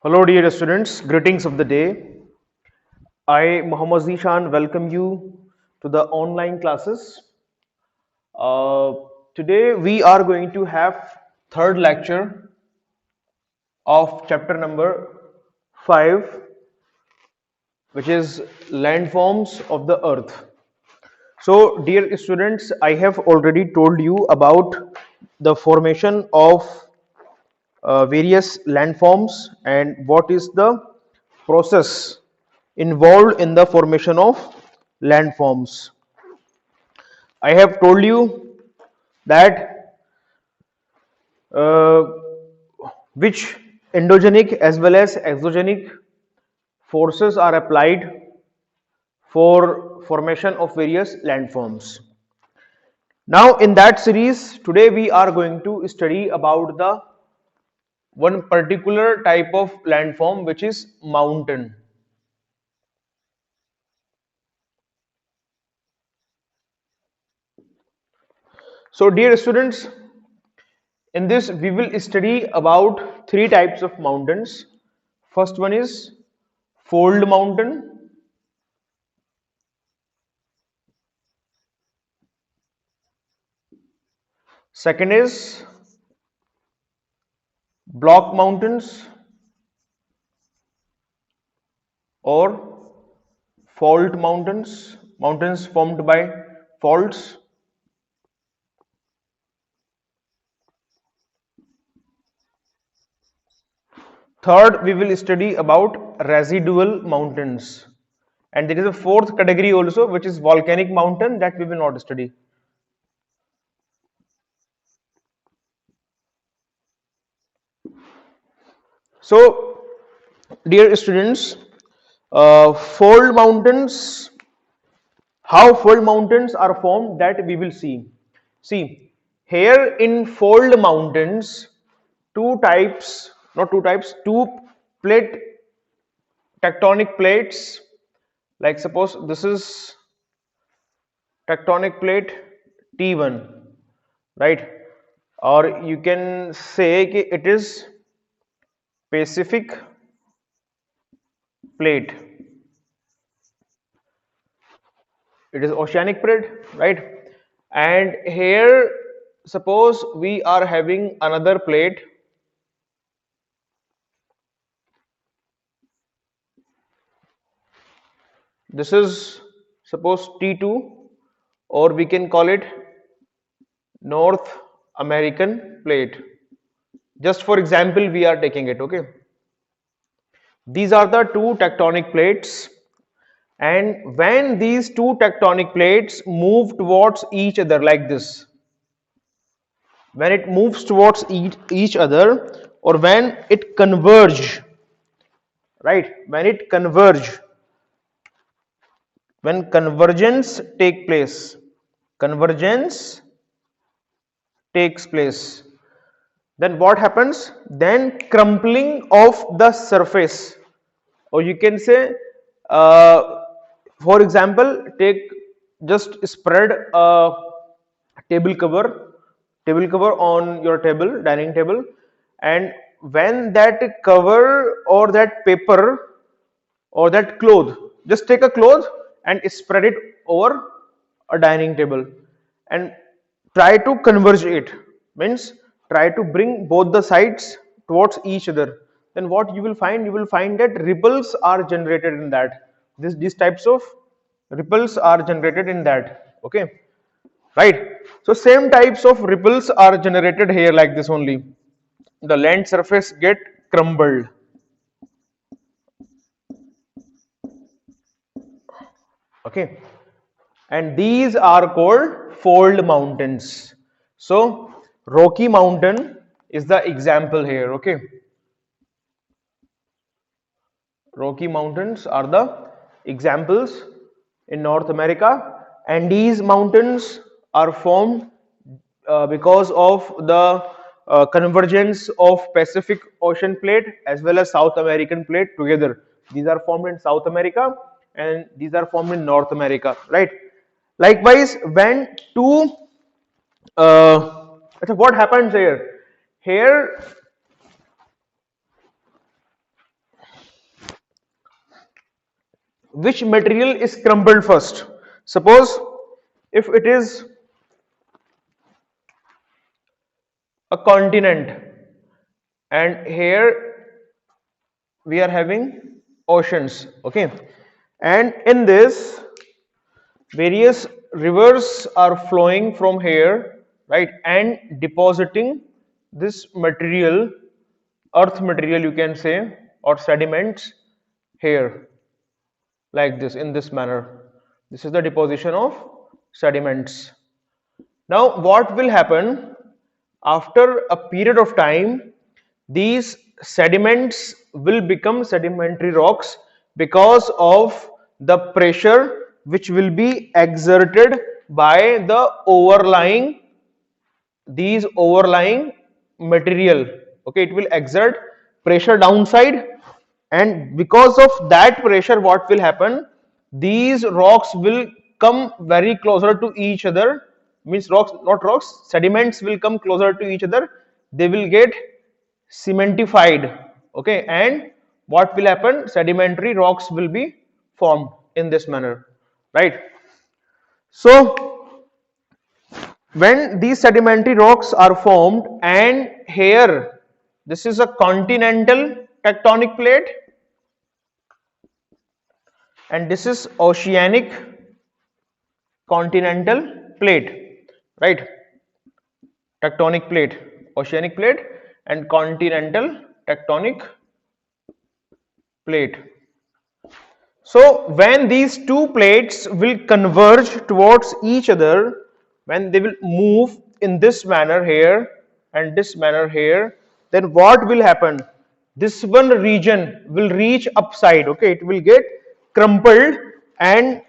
Hello, dear students. Greetings of the day. I, Muhammad Zishan, welcome you to the online classes. Uh, Today we are going to have third lecture of chapter number 5, which is landforms of the earth. So, dear students, I have already told you about the formation of various landforms and what is the process involved in the formation of landforms. I have told you that uh, which endogenic as well as exogenic forces are applied for formation of various landforms. Now in that series today we are going to study about the one particular type of landform, which is mountain. So dear students, in this we will study about three types of mountains. First one is fold mountain, second is block mountains or fault mountains, mountains formed by faults. Third, we will study about residual mountains. And there is a fourth category also, which is volcanic mountain, that we will not study. So, dear students, fold mountains, how fold mountains are formed, that we will see. See, here in fold mountains, two types, not two types, two plate tectonic plates, like suppose this is tectonic plate T1, right? Or you can say कि it is Pacific plate, it is oceanic plate, right? And here suppose we are having another plate, this is suppose T2, or we can call it North American plate. Just for example we are taking it, okay? These are the two tectonic plates, and when these two tectonic plates move towards each other like this, when it moves towards each other, or when it converge, right, when convergence convergence takes place, then what happens? Then crumpling of the surface, or you can say, uh, for example, take, just spread a table cover on your table, dining table, and when that cover or that paper or that cloth, just take a cloth and spread it over a dining table and try to converge it, means try to bring both the sides towards each other, then what you will find? You will find that ripples are generated in that. These types of ripples are generated in that, okay, right? So same types of ripples are generated here like this only. The land surface get crumbled, okay, and these are called fold mountains. So Rocky Mountain is the example here, okay. Rocky Mountains are the examples in North America, and these mountains are formed because of the convergence of Pacific Ocean plate as well as South American plate together. These are formed in South America and these are formed in North America, right? Likewise, when two what happens here? Here which material is crumbled first. Suppose if it is a continent and here we are having oceans, okay, and in this various rivers are flowing from here, right, and depositing this material, earth material you can say, or sediments here, like this, in this manner. This is the deposition of sediments. Now what will happen after a period of time? These sediments will become sedimentary rocks because of the pressure which will be exerted by the overlying material. Okay, it will exert pressure downside, and because of that pressure what will happen, these rocks will come very closer to each other, means rocks, not rocks, sediments will come closer to each other, they will get cementified. Okay, and what will happen, sedimentary rocks will be formed in this manner, right? So when these sedimentary rocks are formed, and here this is a continental tectonic plate and this is oceanic continental plate, right? Tectonic plate, oceanic plate and continental tectonic plate. So when these two plates will converge towards each other, when they will move in this manner here and this manner here, then what will happen? This one region will reach upside, okay, it will get crumpled, and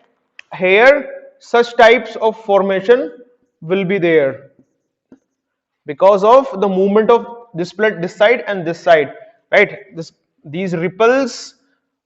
here such types of formation will be there because of the movement of this plate, this side and this side, right? These ripples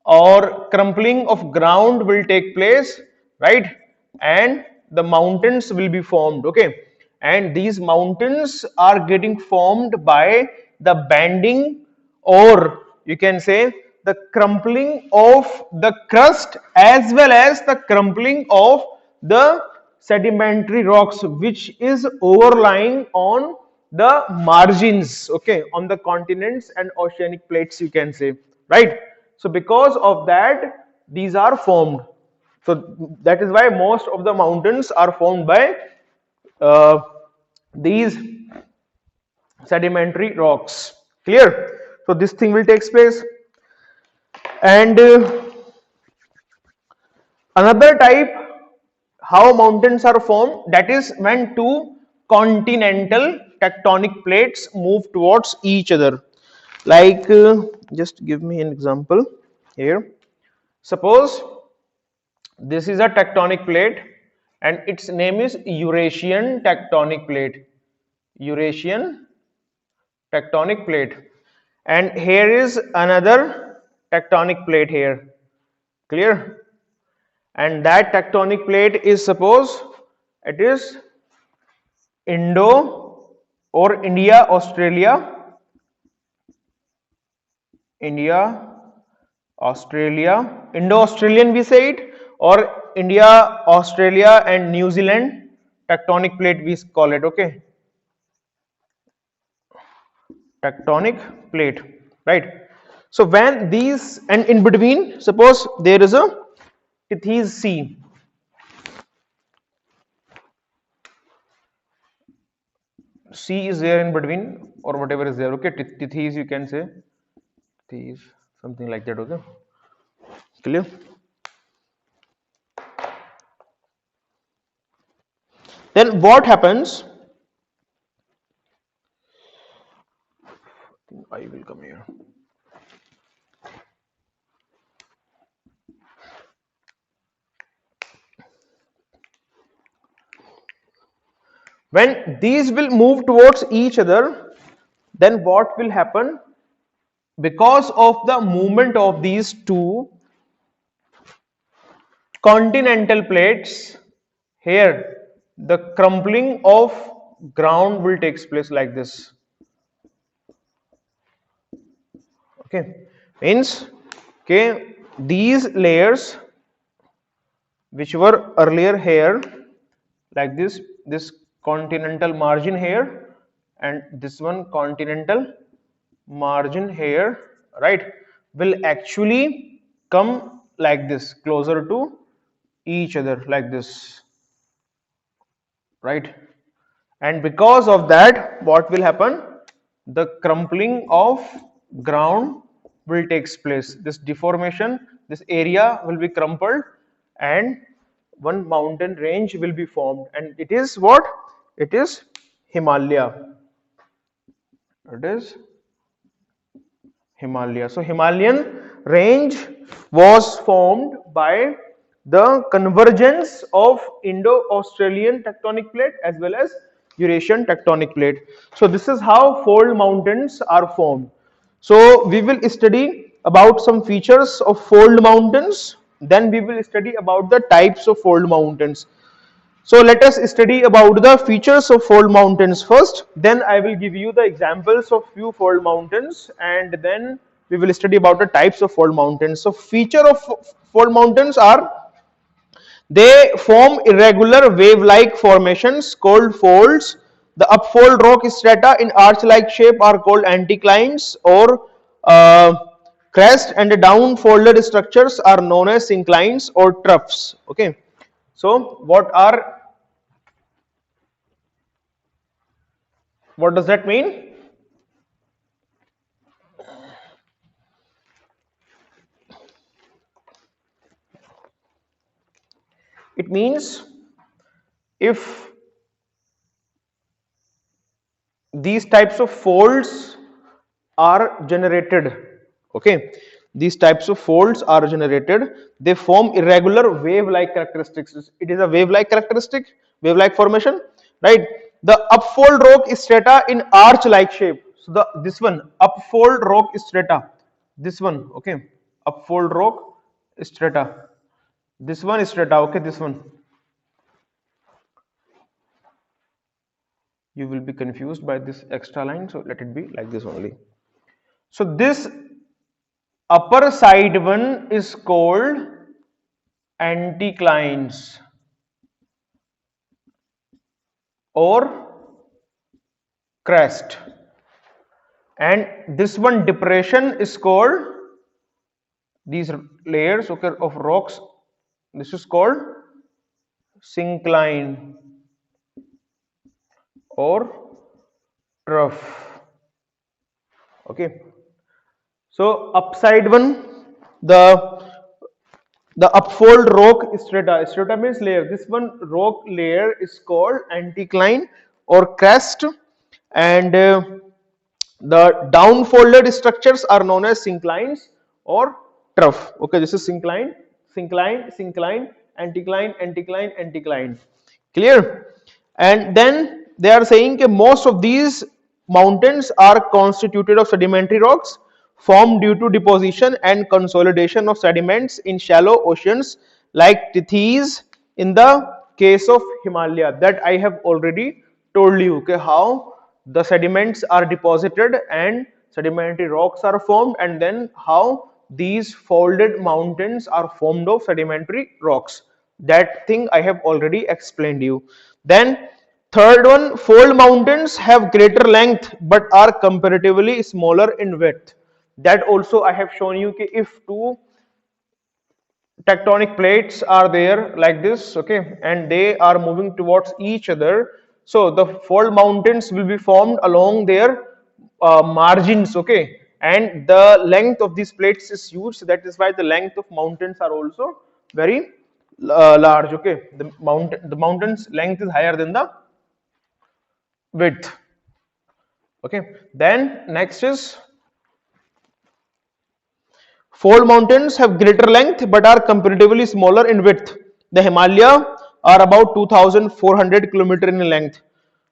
or crumpling of ground will take place, right? And the mountains will be formed, okay, and these mountains are getting formed by the bending, or you can say the crumpling of the crust as well as the crumpling of the sedimentary rocks which is overlying on the margins, okay, on the continents and oceanic plates you can say, right? So because of that these are formed. So that is why most of the mountains are formed by uh, these sedimentary rocks. Clear? So this thing will take place. And another type how mountains are formed, that is when two continental tectonic plates move towards each other. Like just give me an example here. Suppose this is a tectonic plate and its name is Eurasian tectonic plate. Eurasian tectonic plate. And here is another tectonic plate here. Clear? And that tectonic plate is, suppose it is Indo or India, Australia, India, Australia, Indo-Australian we say it, or India, Australia and New Zealand tectonic plate we call it, okay? Tectonic plate, right? So when these, and in between suppose there is a Tethys Sea, sea is there in between or whatever is there, okay, Tethys you can say, Tethys, something like that, okay, clear? Then what happens, I will come here. When these will move towards each other, then what will happen? Because of the movement of these two continental plates, here the crumbling of ground will take place like this. Okay, means okay, these layers which were earlier here, like this continental margin here, and this one continental margin here, right, will actually come like this, closer to each other, like this, right? And because of that, what will happen? The crumpling of ground will takes place. This deformation, this area will be crumpled, and one mountain range will be formed, and it is what? It is Himalaya. It is Himalaya. So Himalayan range was formed by the convergence of Indo-Australian tectonic plate as well as Eurasian tectonic plate. So this is how fold mountains are formed. So we will study about some features of fold mountains. Then we will study about the types of fold mountains. So let us study about the features of fold mountains first. Then I will give you the examples of few fold mountains, and then we will study about the types of fold mountains. So feature of fold mountains are they form irregular wave-like formations called folds. The upfold rock strata in arch-like shape are called anticlines or crest, and the downfolded structures are known as synclines or troughs. Okay. So what does that mean? It means if these types of folds are generated, okay, these types of folds are generated, they form irregular wave-like characteristics. It is a wave-like characteristic, wave-like formation, right? The upfold rock strata in arch-like shape. So this one upfold rock strata, this one, okay, upfold rock strata, this one strata, okay, this one. You will be confused by this extra line, so let it be like this only. So this upper side one is called anticlines or crest, and this one depression is called, these layers, okay, of rocks, this is called syncline or trough. Okay. So upside one, the upfold rock strata. Strata means layer. This one rock layer is called anticline or crest, and the downfolded structures are known as synclines or trough. Okay, this is syncline, syncline, syncline, anticline, anticline, anticline. Clear? And then they are saying that most of these mountains are constituted of sedimentary rocks formed due to deposition and consolidation of sediments in shallow oceans like Tethys in the case of Himalaya. That I have already told you, okay, how the sediments are deposited and sedimentary rocks are formed, and then how these folded mountains are formed of sedimentary rocks. That thing I have already explained you. Then third one, fold mountains have greater length but are comparatively smaller in width. That also I have shown you कि if two tectonic plates are there like this, okay, and they are moving towards each other, so the fold mountains will be formed along their margins, okay, and the length of these plates is huge, so that is why the length of mountains are also very large, okay. The mountain's length is higher than the width, okay. Then next is fold mountains have greater length but are comparatively smaller in width. The Himalaya are about 2,400 km in length.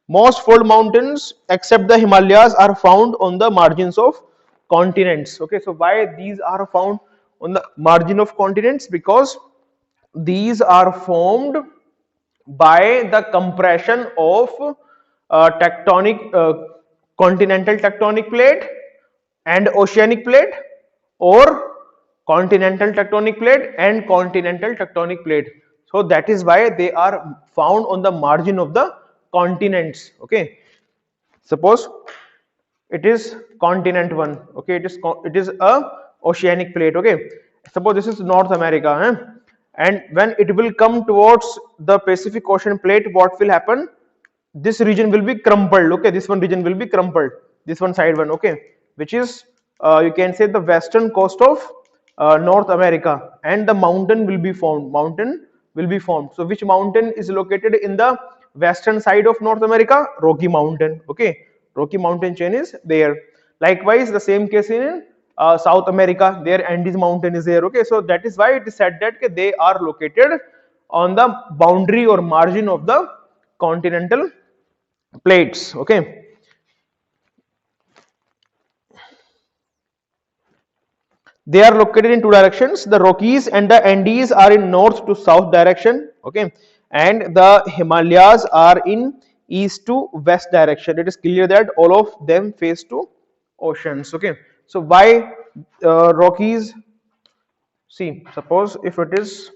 Most fold mountains except the Himalayas are found on the margins of continents. Okay, so why these are found on the margin of continents? Because these are formed by the compression of tectonic continental tectonic plate and oceanic plate, or continental tectonic plate and continental tectonic plate. So that is why they are found on the margin of the continents. Okay, suppose it is continent one. Okay, it is a oceanic plate. Okay, suppose this is North America, and when it will come towards the Pacific Ocean plate, what will happen? This region will be crumpled. Okay, this one region will be crumpled, this one side one. Okay, which is you can say the western coast of North America, and the mountain will be formed. So which mountain is located in the western side of North America? Rocky Mountain. Okay, Rocky Mountain chain is there. Likewise, the same case in South America, there Andes mountain is there. Okay, so that is why it is said that they are located on the boundary or margin of the continental plates. Okay, they are located in two directions. The Rockies and the Andes are in north to south direction. Okay, and the Himalayas are in east to west direction. It is clear that all of them face to oceans. Okay, so why Rockies? See, suppose if it is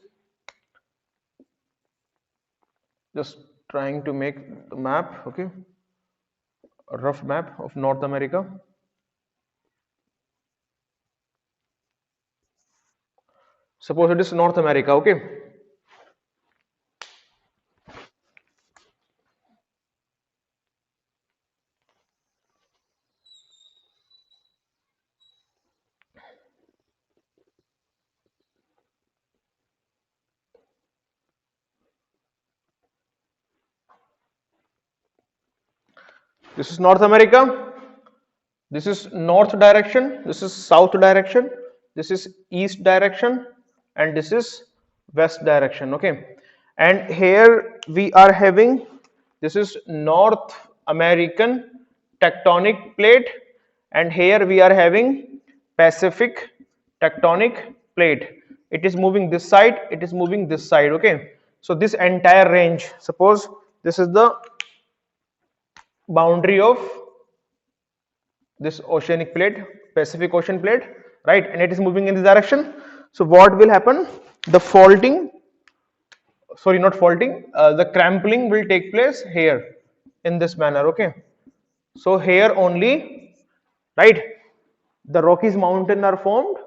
just trying to make the map. Okay, a rough map of North America. Suppose it is North America. Okay, this is North America. This is north direction, this is south direction, this is east direction, and this is west direction. Okay, and here we are having, this is North American tectonic plate, and here we are having Pacific tectonic plate. It is moving this side, it is moving this side. Okay, so this entire range, suppose this is the boundary of this oceanic plate, Pacific Ocean plate, right, and it is moving in this direction. So what will happen? The faulting, sorry, not faulting, the crampling will take place here in this manner. Okay, so here only, right, the Rockies mountain are formed.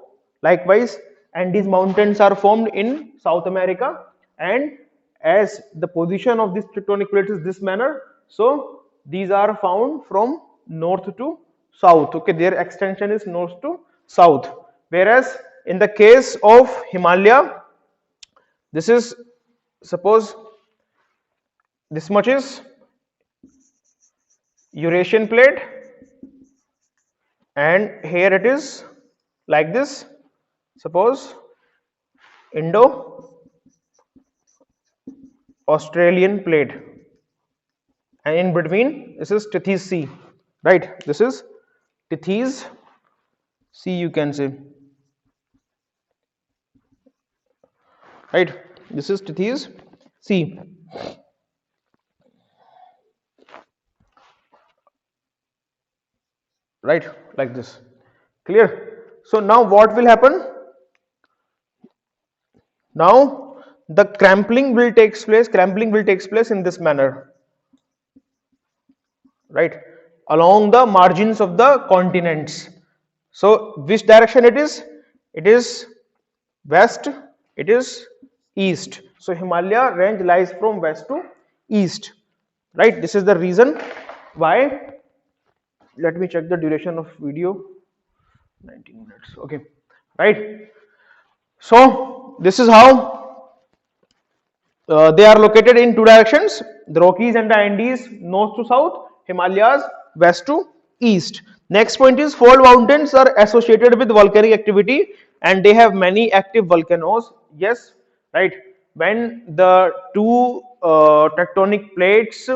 Likewise, Andes mountains are formed in South America, and as the position of this tectonic plate is this manner, so these are found from north to south. Okay, their extension is north to south. Whereas in the case of Himalaya, this is, suppose this much is Eurasian plate, and here it is like this, suppose Indo Australian plate, and in between this is Tethys Sea, right, this is Tethys Sea, you can say, right, this is Tethys Sea. Right, like this. Clear? So now what will happen? Now the crampling will take place in this manner, right, along the margins of the continents. So which direction it is? It is west, it is east. So Himalaya range lies from west to east, right? This is the reason why. Let me check the duration of video. 19 minutes. Okay, right. So this is how they are located in two directions: the Rockies and the Andes, north to south; Himalayas, west to east. Next point is, fold mountains are associated with volcanic activity, and they have many active volcanoes. Yes, right. When the two tectonic plates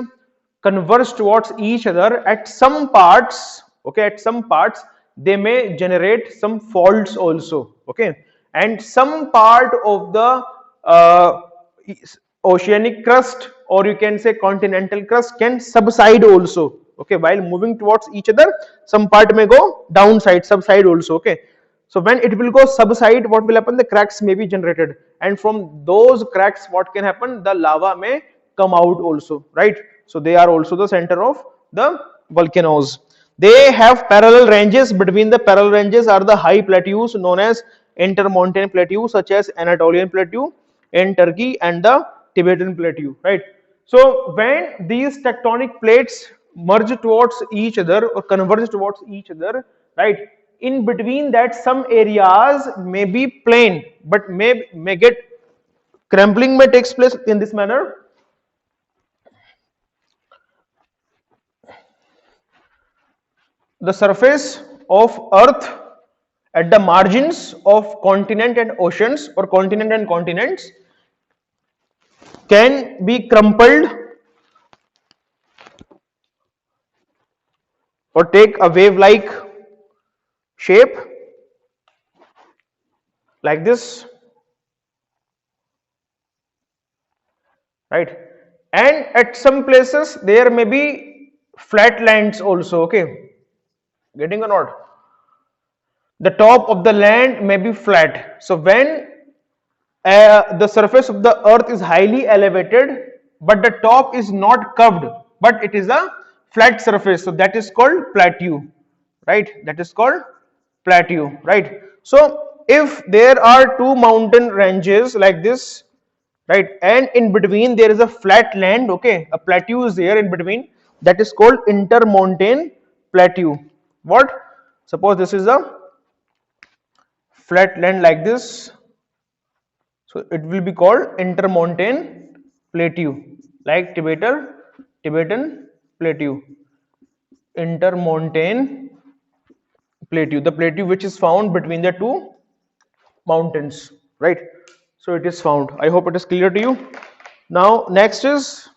converge towards each other, at some parts, okay, at some parts they may generate some faults also. Okay, and some part of the oceanic crust, or you can say continental crust, can subside also. Okay, while moving towards each other, some part may go downside, subside also. Okay, So when it will go subside, what will happen? The cracks may be generated, and from those cracks, what can happen? The lava may come out also, right? So they are also the center of the volcanoes. They have parallel ranges. Between the parallel ranges are the high plateaus known as intermontane plateaus, such as Anatolian plateau in Turkey and the Tibetan plateau, right? So when these tectonic plates merge towards each other or converge towards each other, right? In between that, some areas may be plain, but may get crumbling may takes place in this manner. The surface of Earth at the margins of continent and oceans or continent and continents can be crumpled or take a wave like shape like this, right? And at some places there may be flat lands also, okay? Getting or not? The top of the land may be flat. So when the surface of the earth is highly elevated, but the top is not curved, but it is a flat surface, so that is called plateau, right? That is called plateau, right? So if there are two mountain ranges like this, right, and in between there is a flat land, okay, a plateau is there in between, that is called intermontane plateau. What? Suppose this is a flat land like this, so it will be called intermontane plateau, like Tibetan plateau, intermontane plateau, the plateau which is found between the two mountains, right? So it is found. I hope it is clear to you. Now next is,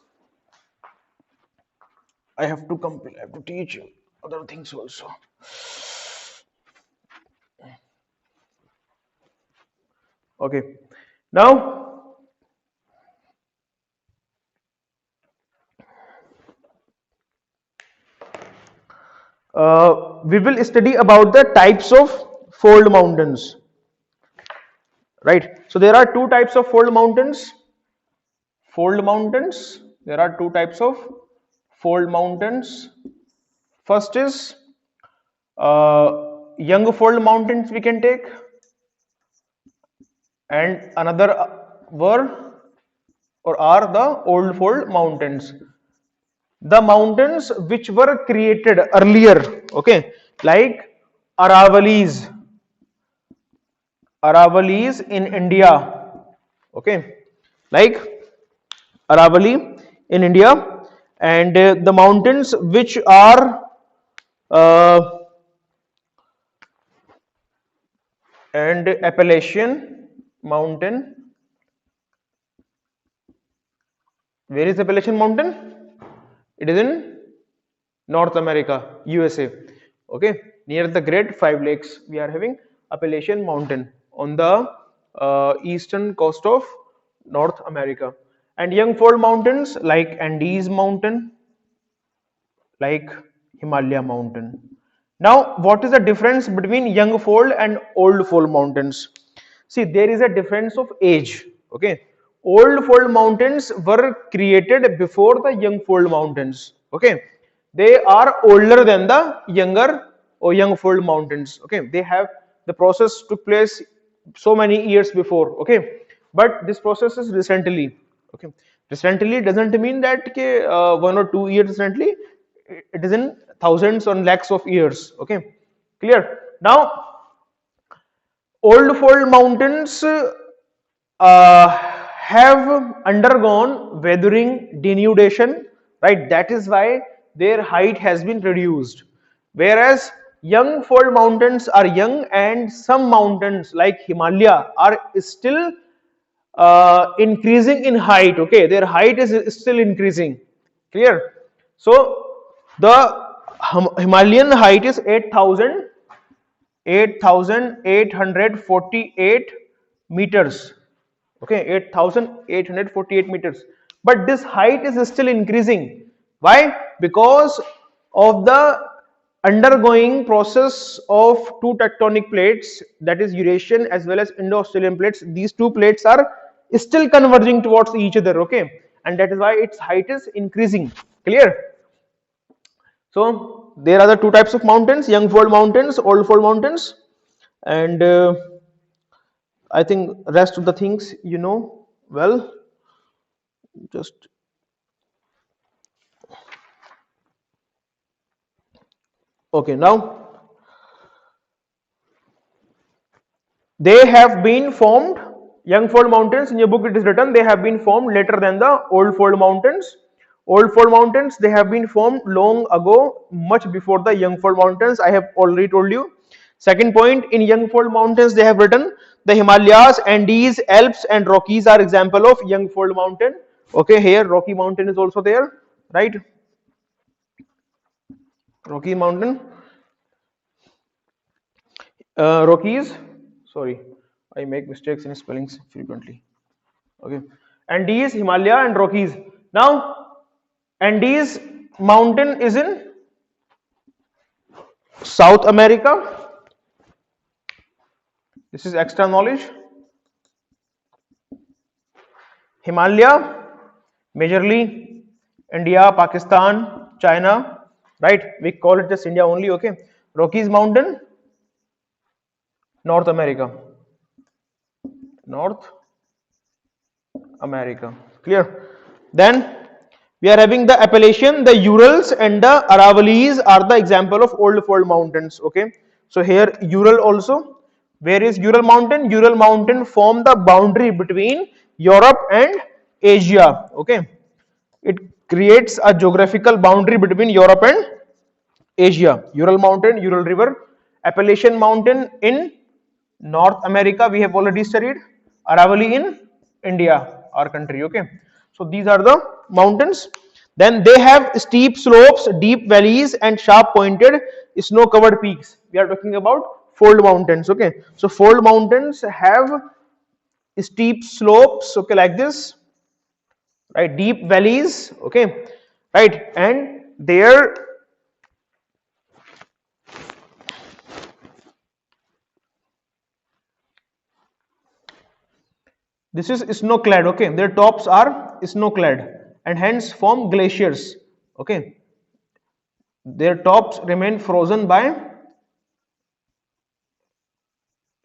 I have to teach you other things also. Okay. Now we will study about the types of fold mountains, right? So there are two types of fold mountains. There are two types of fold mountains. First is young fold mountains we can take, and another were or are the old fold mountains. The mountains which were created earlier, okay, like Aravalis, in India, okay, like Aravali in India, and the mountains which are uh, and Appalachian mountain. Where is Appalachian mountain? It is in North America, USA. Okay, near the Great Five Lakes, we are having Appalachian mountain on the eastern coast of North America. And young fold mountains like Andes mountain, like Himalaya mountain. Now, what is the difference between young fold and old fold mountains? See, there is a difference of age. Okay, old fold mountains were created before the young fold mountains. Okay, they are older than the younger or young fold mountains. Okay, they have, the process took place so many years before. Okay, but this process is recently. Okay, recently doesn't mean that 1 or 2 years recently. It is in thousands or lakhs of years. Okay, clear. Now old fold mountains have undergone weathering, denudation, right? That is why their height has been reduced. Whereas young fold mountains are young, and some mountains like Himalaya are still increasing in height. Okay, their height is still increasing. Clear? So the Himalayan height is 8,848 meters. Okay, 8,848 meters. But this height is still increasing. Why? Because of the undergoing process of two tectonic plates, that is Eurasian as well as Indo-Australian plates. These two plates are still converging towards each other, okay, and that is why its height is increasing. Clear? So there are the two types of mountains: young fold mountains, old fold mountains, and I think rest of the things you know well. Just okay. Now they have been formed. Young fold mountains, in your book it is written, they have been formed later than the old fold mountains. Old fold mountains, they have been formed long ago, much before the young fold mountains. I have already told you. Second point, in young fold mountains, they have written the Himalayas, Andes, Alps, and Rockies are example of young fold mountain. Okay, here Rocky Mountain is also there, right? Rocky Mountain, Rockies. Sorry, I make mistakes in spellings frequently. Okay, Andes, Himalaya, and Rockies. Now, Andes mountain is in South America. This is extra knowledge. Himalaya, majorly India, Pakistan, China, right? We call it just India only, okay? Rockies mountain, North America. North America. Clear? Then we are having the Appalachian, the Urals, and the Aravallis are the example of old fold mountains. Okay, so here Ural also. Where is Ural mountain? Ural mountain form the boundary between Europe and Asia. Okay, it creates a geographical boundary between Europe and Asia. Ural mountain, Ural river, Appalachian mountain in North America we have already studied. Aravalli in India, our country. Okay, so these are the mountains. Then they have steep slopes, deep valleys, and sharp pointed snow covered peaks. We are talking about fold mountains. Okay, so fold mountains have steep slopes, okay, like this, right? Deep valleys, okay, right, and their this is snow clad, okay, their tops are snow clad and hence form glaciers, okay, their tops remain frozen by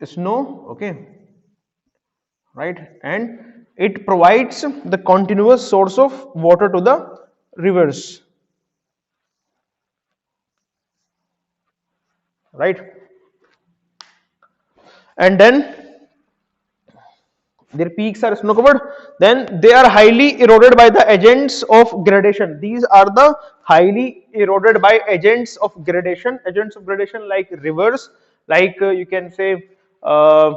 snow, okay, right, and it provides the continuous source of water to the rivers, right, and then their peaks are snow covered. Then they are highly eroded by the agents of gradation. These are the highly eroded by agents of gradation. Agents of gradation like rivers, like you can say uh,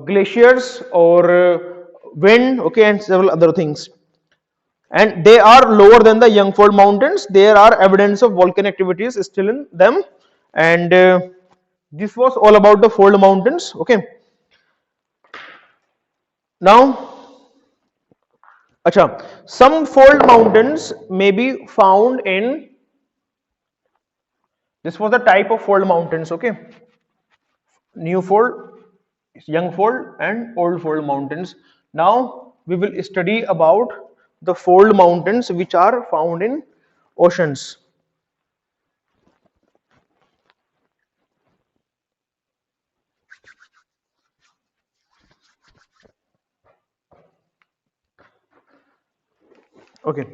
glaciers or wind, okay, and several other things. And they are lower than the Youngfold Mountains. There are evidence of volcanic activities still in them. And this was all about the fold mountains. Okay. Now, some fold mountains may be found in. This was the type of fold mountains. Okay. New fold, young fold, and old fold mountains. Now we will study about the fold mountains which are found in oceans. Okay.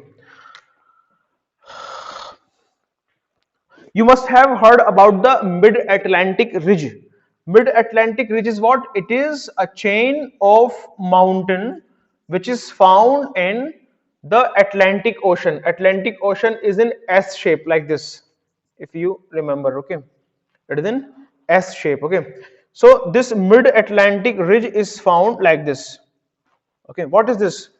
You must have heard about the Mid-Atlantic Ridge. Mid-Atlantic Ridge is what? It is a chain of mountain which is found in the Atlantic Ocean. Atlantic Ocean is in S shape like this, if you remember, okay? It is in S shape, okay? So this Mid-Atlantic Ridge is found like this, okay? What is this?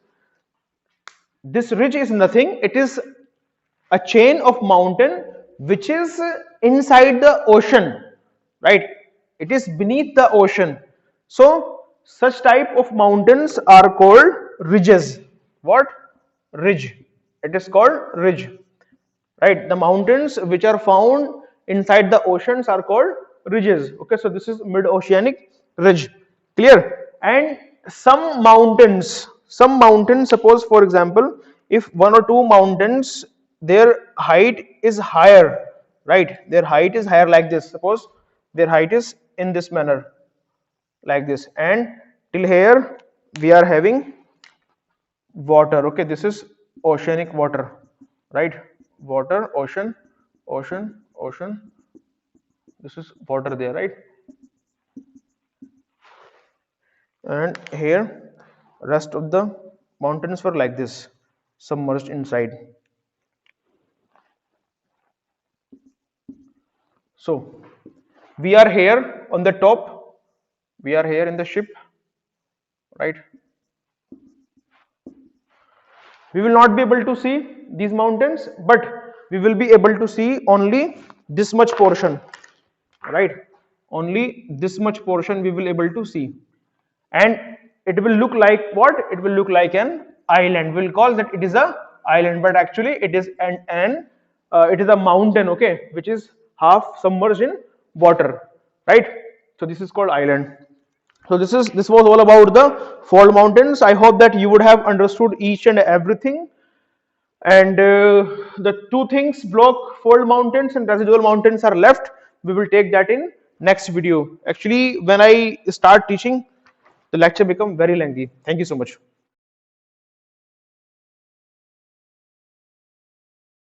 This ridge is nothing, it is a chain of mountain which is inside the ocean, right? It is beneath the ocean. So such type of mountains are called ridges. What? Ridge. It is called ridge. right? The mountains which are found inside the oceans are called ridges. Okay, so this is mid-oceanic ridge. Clear? And some mountains, suppose for example, if one or two mountains, their height is higher, right? Their height is higher like this. Suppose their height is in this manner, like this, and till here we are having water. Okay, this is oceanic water, right? Water, ocean, ocean, ocean, this is water there, right? And here rest of the mountains were like this, submerged inside. So we are here on the top, we are here in the ship, right? We will not be able to see these mountains, but we will be able to see only this much portion, right? Only this much portion we will able to see, and it will look like what? It will look like an island. We'll call that it is a island, but actually it is it is a mountain, okay, which is half submerged in water, right? So this is called island. So this was all about the fold mountains. I hope that you would have understood each and everything. And the two things, block fold mountains and residual mountains, are left. We will take that in next video. Actually, when I start teaching, the lecture become very lengthy. Thank you so much.